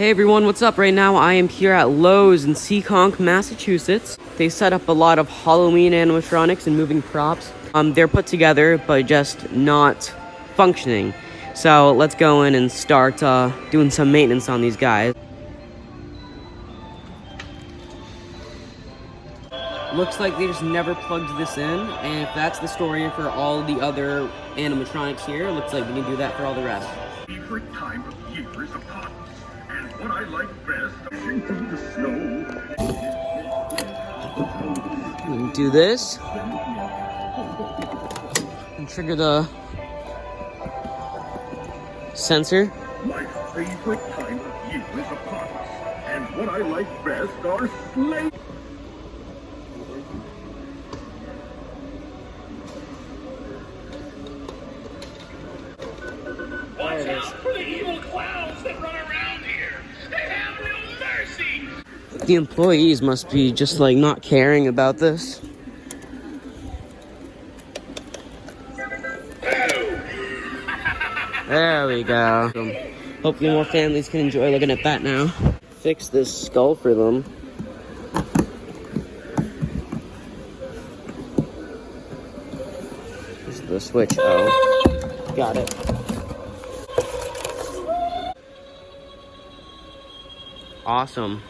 Hey everyone, what's up? Right now I am here at Lowe's in Seekonk, Massachusetts. They set up a lot of Halloween animatronics and moving props. They're put together, but just not functioning. So let's go in and start doing some maintenance on these guys. Looks like they just never plugged this in, and if that's the story for all the other animatronics here, looks like we can do that for all the rest. Favorite time of year is upon us, and what I like best is through the snow. Do this and trigger the sensor. My favorite time of year is upon us, and what I like best are sleigh. Watch out for the evil clowns that run around here. They have no mercy. The employees must be just like not caring about this. There we go. Hopefully more families can enjoy looking at that now. Fix this skull for them. This is the switch. Oh, got it. Awesome.